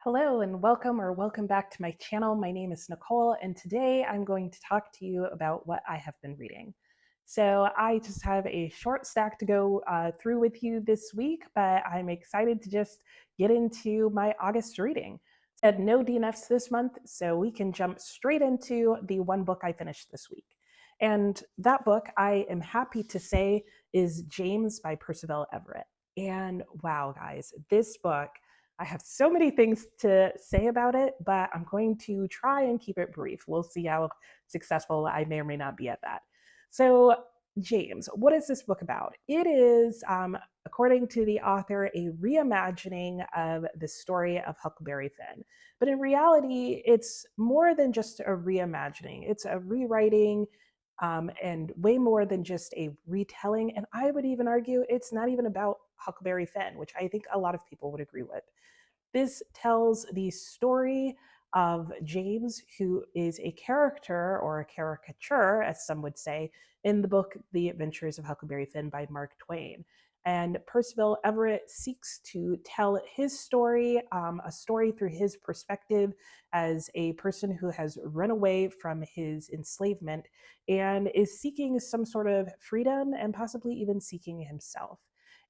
Hello and welcome back to my channel. My name is Nicole, and today I'm going to talk to you about what I have been reading. So I just have a short stack to go through with you this week, but I'm excited to just get into my August reading. I had no DNFs this month, so we can jump straight into the one book I finished this week. And that book, I am happy to say, is James by Percival Everett. And wow, guys, this book, I have so many things to say about it, but I'm going to try and keep it brief. We'll see how successful I may or may not be at that. So, James, what is this book about? It is, according to the author, a reimagining of the story of Huckleberry Finn. But in reality, it's more than just a reimagining, it's a rewriting. And way more than just a retelling. And I would even argue it's not even about Huckleberry Finn, which I think a lot of people would agree with. This tells the story of James, who is a character or a caricature, as some would say, in the book The Adventures of Huckleberry Finn by Mark Twain. And Percival Everett seeks to tell his story, a story through his perspective as a person who has run away from his enslavement and is seeking some sort of freedom and possibly even seeking himself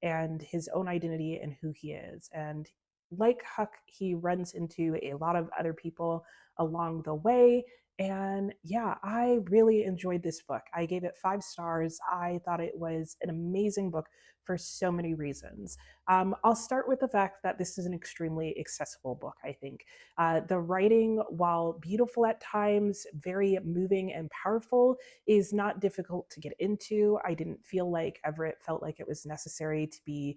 and his own identity and who he is. And like Huck, he runs into a lot of other people along the way. And yeah, I really enjoyed this book. I gave it 5 stars. I thought it was an amazing book for so many reasons. I'll start with the fact that this is an extremely accessible book, I think. The writing, while beautiful at times, very moving and powerful, is not difficult to get into. I didn't feel like Everett felt like it was necessary to be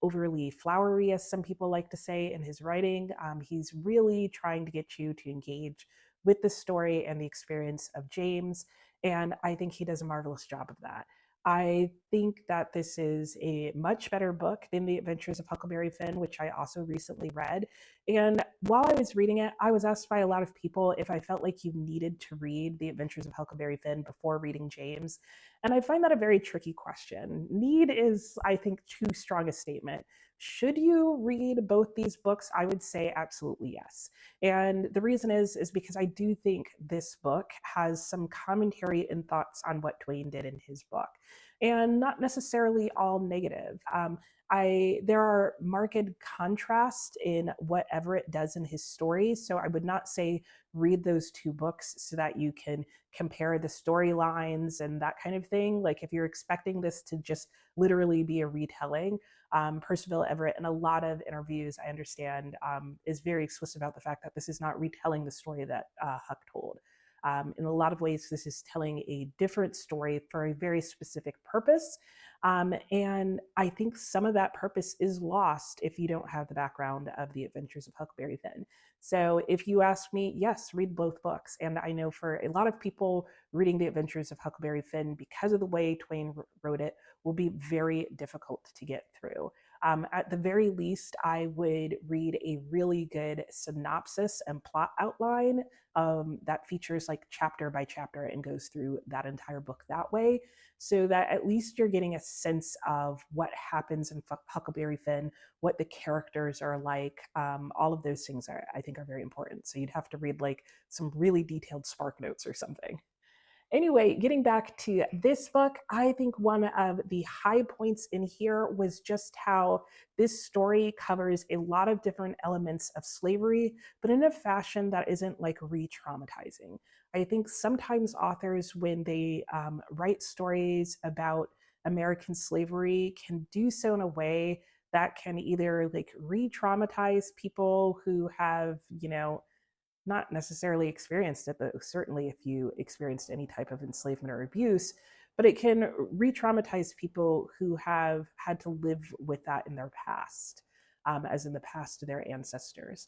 overly flowery, as some people like to say in his writing. He's really trying to get you to engage with the story and the experience of James, and I think he does a marvelous job of that. I think that this is a much better book than The Adventures of Huckleberry Finn, which I also recently read. And while I was reading it, I was asked by a lot of people if I felt like you needed to read The Adventures of Huckleberry Finn before reading James. And I find that a very tricky question. Need is, I think, too strong a statement. Should you read both these books? I would say absolutely yes. And the reason is because I do think this book has some commentary and thoughts on what Twain did in his book, and not necessarily all negative. There are marked contrast in what Everett does in his stories, so I would not say read those two books so that you can compare the storylines and that kind of thing. Like if you're expecting this to just literally be a retelling, Percival Everett, in a lot of interviews, I understand, is very explicit about the fact that this is not retelling the story that Huck told. In a lot of ways, this is telling a different story for a very specific purpose. And I think some of that purpose is lost if you don't have the background of The Adventures of Huckleberry Finn. So if you ask me, yes, read both books. And I know for a lot of people, reading The Adventures of Huckleberry Finn, because of the way Twain wrote it, will be very difficult to get through. At the very least, I would read a really good synopsis and plot outline that features like chapter by chapter and goes through that entire book that way, so that at least you're getting a sense of what happens in Huckleberry Finn, what the characters are like. All of those things I think are very important. So you'd have to read like some really detailed Spark Notes or something. Anyway, getting back to this book, I think one of the high points in here was just how this story covers a lot of different elements of slavery, but in a fashion that isn't like re traumatizing. I think sometimes authors, when they write stories about American slavery, can do so in a way that can either like re traumatize people who have, not necessarily experienced it, but certainly if you experienced any type of enslavement or abuse, but it can re traumatize people who have had to live with that in their past, as in the past to their ancestors.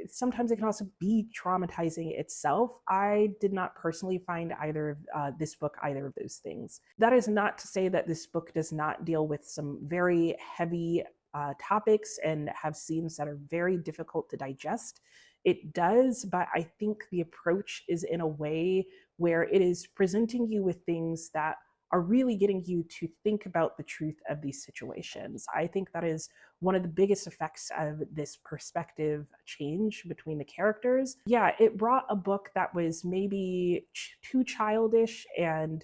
Sometimes it can also be traumatizing itself. I did not personally find this book either of those things. That is not to say that this book does not deal with some very heavy topics and have scenes that are very difficult to digest. It does, but I think the approach is in a way where it is presenting you with things that are really getting you to think about the truth of these situations. I think that is one of the biggest effects of this perspective change between the characters. Yeah, it brought a book that was maybe too childish and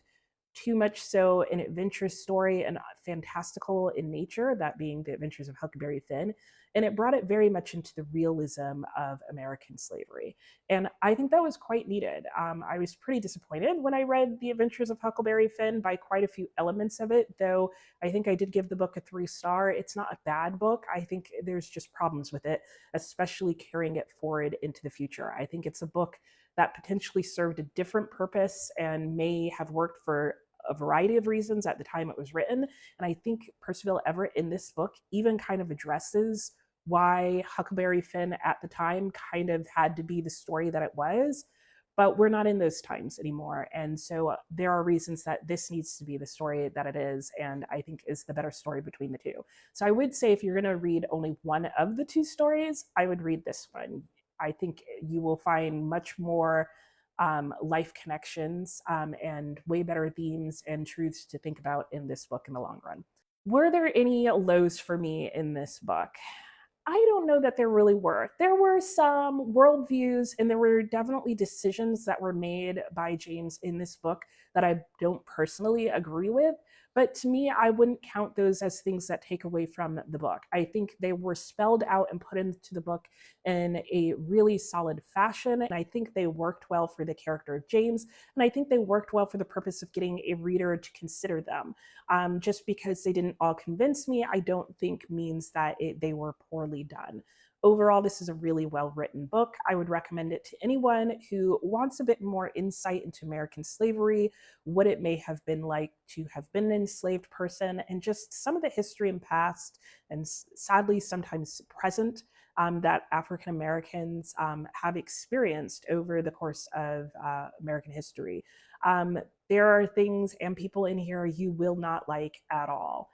too much so an adventurous story and fantastical in nature, that being the adventures of Huckleberry Finn. And it brought it very much into the realism of American slavery. And I think that was quite needed. I was pretty disappointed when I read The Adventures of Huckleberry Finn by quite a few elements of it, though I think I did give the book a 3 star. It's not a bad book. I think there's just problems with it, especially carrying it forward into the future. I think it's a book that potentially served a different purpose and may have worked for a variety of reasons at the time it was written. And I think Percival Everett in this book even kind of addresses why Huckleberry Finn at the time kind of had to be the story that it was. But we're not in those times anymore. And so there are reasons that this needs to be the story that it is, and I think is the better story between the two. So I would say if you're going to read only one of the two stories, I would read this one. I think you will find much more life connections and way better themes and truths to think about in this book in the long run. Were there any lows for me in this book? I don't know that there really were. There were some worldviews, and there were definitely decisions that were made by James in this book that I don't personally agree with. But to me, I wouldn't count those as things that take away from the book. I think they were spelled out and put into the book in a really solid fashion. And I think they worked well for the character of James. And I think they worked well for the purpose of getting a reader to consider them. Just because they didn't all convince me, I don't think means that they were poorly done. Overall, this is a really well written book. I would recommend it to anyone who wants a bit more insight into American slavery, what it may have been like to have been an enslaved person, and just some of the history and past, and sadly sometimes present, that African Americans have experienced over the course of American history. There are things and people in here you will not like at all.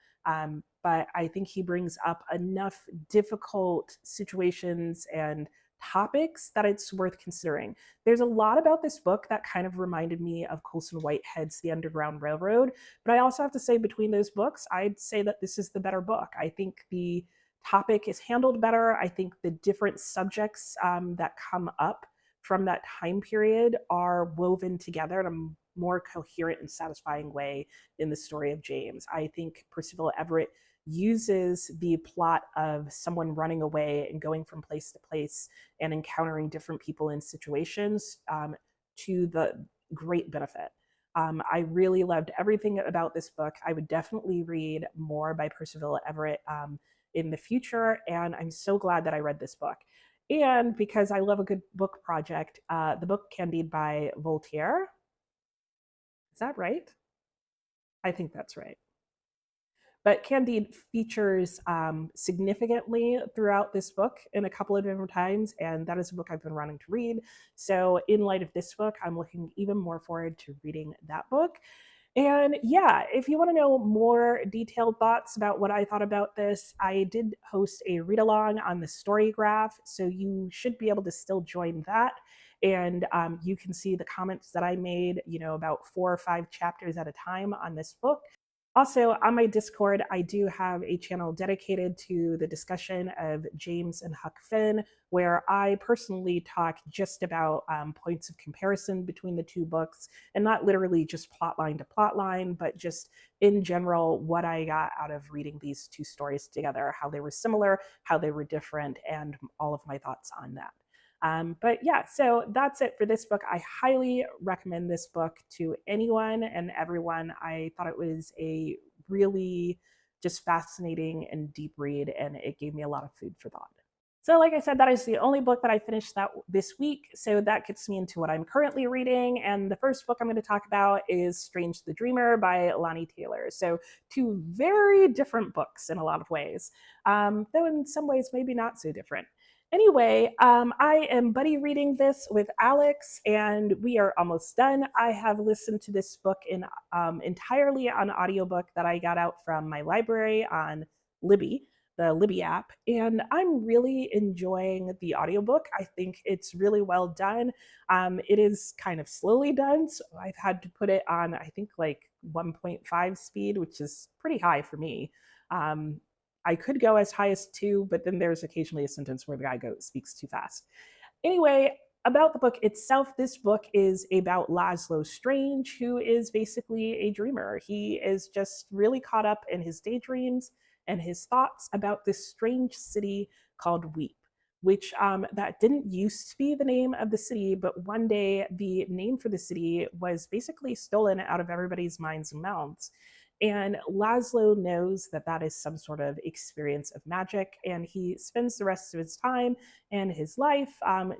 But I think he brings up enough difficult situations and topics that it's worth considering. There's a lot about this book that kind of reminded me of Colson Whitehead's The Underground Railroad, but I also have to say between those books, I'd say that this is the better book. I think the topic is handled better. I think the different subjects that come up from that time period are woven together in a more coherent and satisfying way in the story of James. I think Percival Everett uses the plot of someone running away and going from place to place and encountering different people in situations to the great benefit. I really loved everything about this book. I would definitely read more by Percival Everett in the future, and I'm so glad that I read this book. And because I love a good book project, the book Candide by Voltaire. Is that right? I think that's right. But Candide features significantly throughout this book in a couple of different times, and that is a book I've been wanting to read. So, in light of this book, I'm looking even more forward to reading that book. And yeah, if you want to know more detailed thoughts about what I thought about this, I did host a read along on the Story Graph, so you should be able to still join that. And you can see the comments that I made, about 4 or 5 chapters at a time on this book. Also, on my Discord, I do have a channel dedicated to the discussion of James and Huck Finn, where I personally talk just about points of comparison between the two books, and not literally just plot line to plot line, but just in general what I got out of reading these two stories together, how they were similar, how they were different, and all of my thoughts on that. But yeah, so that's it for this book. I highly recommend this book to anyone and everyone. I thought it was a really just fascinating and deep read, and it gave me a lot of food for thought. So, like I said, that is the only book that I finished this week. So that gets me into what I'm currently reading. And the first book I'm going to talk about is Strange the Dreamer by Laini Taylor. So, two very different books in a lot of ways, though in some ways maybe not so different. Anyway, I am buddy reading this with Alex, and we are almost done. I have listened to this book entirely on audiobook that I got out from my library on Libby, the Libby app, and I'm really enjoying the audiobook. I think it's really well done. It is kind of slowly done, so I've had to put it on, I think, like 1.5 speed, which is pretty high for me. Um, I could go as high as 2, but then there's occasionally a sentence where the guy speaks too fast. Anyway, about the book itself, this book is about Laszlo Strange, who is basically a dreamer. He is just really caught up in his daydreams and his thoughts about this strange city called Weep, which that didn't used to be the name of the city, but one day the name for the city was basically stolen out of everybody's minds and mouths. And Laszlo knows that that is some sort of experience of magic, and he spends the rest of his time and his life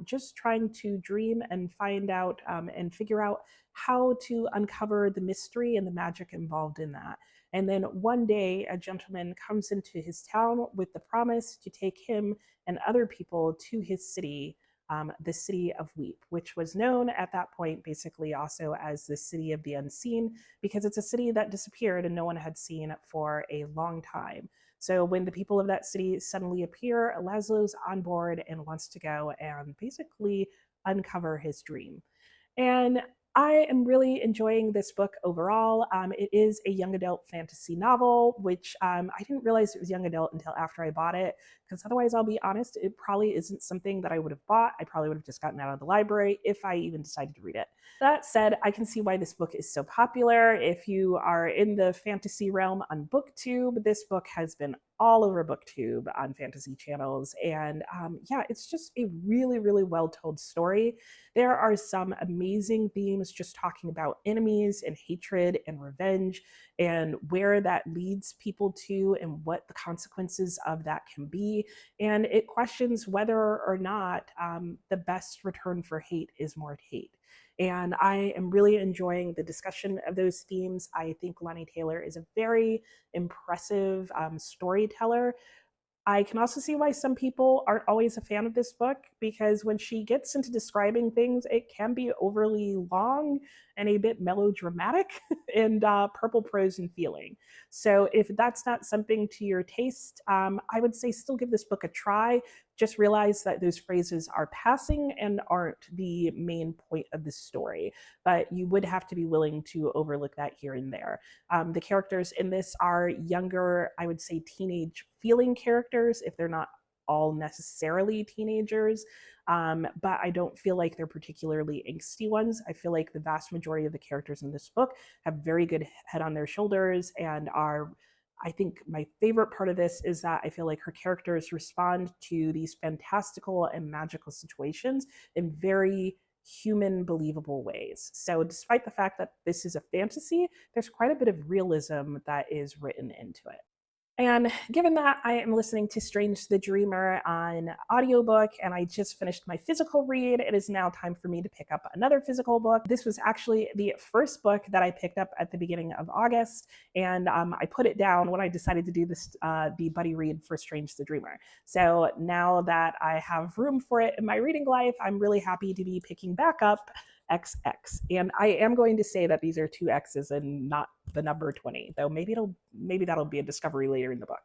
just trying to dream and find out and figure out how to uncover the mystery and the magic involved in that. And then one day, a gentleman comes into his town with the promise to take him and other people to his city, the city of Weep, which was known at that point basically also as the city of the unseen, because it's a city that disappeared and no one had seen for a long time. So when the people of that city suddenly appear, Laszlo's on board and wants to go and basically uncover his dream. And I am really enjoying this book overall. It is a young adult fantasy novel, which I didn't realize it was young adult until after I bought it, because otherwise, I'll be honest, it probably isn't something that I would have bought. I probably would have just gotten out of the library if I even decided to read it. That said, I can see why this book is so popular. If you are in the fantasy realm on BookTube, this book has been all over BookTube on fantasy channels. And yeah, it's just a really, really well told story. There are some amazing themes just talking about enemies and hatred and revenge and where that leads people to and what the consequences of that can be. And it questions whether or not the best return for hate is more hate. And I am really enjoying the discussion of those themes. I think Laini Taylor is a very impressive storyteller. I can also see why some people aren't always a fan of this book, because when she gets into describing things, it can be overly long and a bit melodramatic and purple prose and feeling. So if that's not something to your taste, I would say still give this book a try. Just realize that those phrases are passing and aren't the main point of the story, but you would have to be willing to overlook that here and there. The characters in this are younger, I would say teenage feeling characters, if they're not all necessarily teenagers. But I don't feel like they're particularly angsty ones. I feel like the vast majority of the characters in this book have very good head on their shoulders and are. I think my favorite part of this is that I feel like her characters respond to these fantastical and magical situations in very human, believable ways. So, despite the fact that this is a fantasy, there's quite a bit of realism that is written into it. And given that I am listening to Strange the Dreamer on audiobook and I just finished my physical read, it is now time for me to pick up another physical book. This was actually the first book that I picked up at the beginning of August, and I put it down when I decided to do this the buddy read for Strange the Dreamer. So now that I have room for it in my reading life, I'm really happy to be picking back up XX. And I am going to say that these are two X's and not the number 20, though maybe that'll be a discovery later in the book.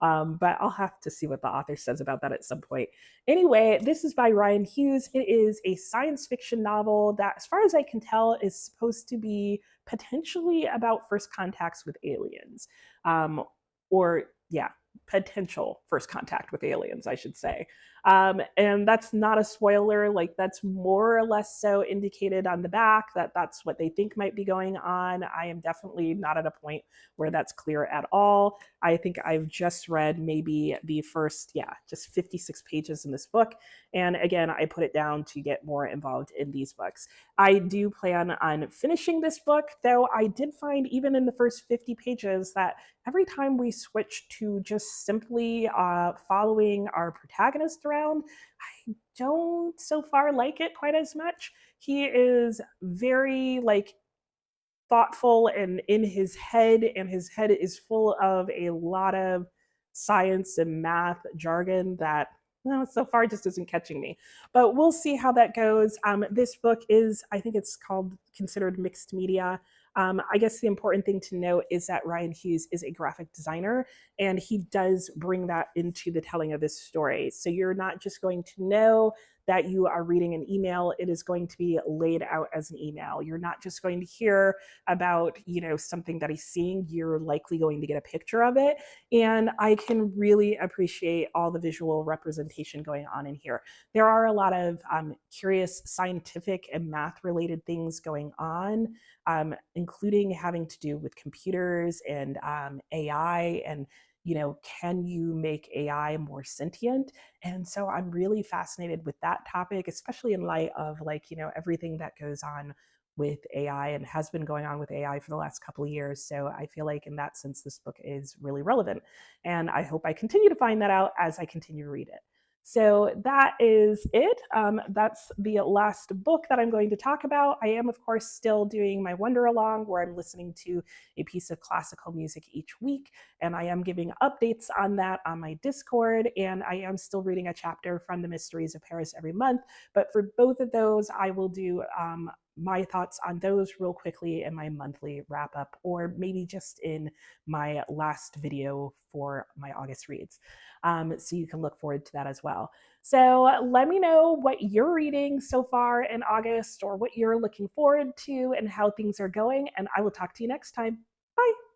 But I'll have to see what the author says about that at some point. Anyway, this is by Rian Hughes. It is a science fiction novel that, as far as I can tell, is supposed to be potentially about first contacts with aliens. Or, yeah, potential first contact with aliens, I should say. And that's not a spoiler. Like, that's more or less so indicated on the back that that's what they think might be going on. I am definitely not at a point where that's clear at all. I think I've just read maybe the first, just 56 pages in this book. And again, I put it down to get more involved in these books. I do plan on finishing this book, though I did find even in the first 50 pages that every time we switch to just simply following our protagonist around, I don't so far like it quite as much. He is very thoughtful and in his head, and his head is full of a lot of science and math jargon that so far just isn't catching me. But we'll see how that goes. This book is, I think it's considered mixed media. I guess the important thing to note is that Rian Hughes is a graphic designer, and he does bring that into the telling of this story. So you're not just going to know that you are reading an email. It is going to be laid out as an email. You're not just going to hear about, something that he's seeing. You're likely going to get a picture of it. And I can really appreciate all the visual representation going on in here. There are a lot of curious scientific and math related things going on, including having to do with computers and AI and can you make AI more sentient? And so I'm really fascinated with that topic, especially in light of everything that goes on with AI and has been going on with AI for the last couple of years. So I feel like in that sense, this book is really relevant. And I hope I continue to find that out as I continue to read it. So that is it. That's the last book that I'm going to talk about. I am, of course, still doing my Wonder Along, where I'm listening to a piece of classical music each week. And I am giving updates on that on my Discord. And I am still reading a chapter from The Mysteries of Paris every month. But for both of those, I will do my thoughts on those real quickly in my monthly wrap up, or maybe just in my last video for my August reads. So you can look forward to that as well. So let me know what you're reading so far in August, or what you're looking forward to and how things are going. And I will talk to you next time. Bye.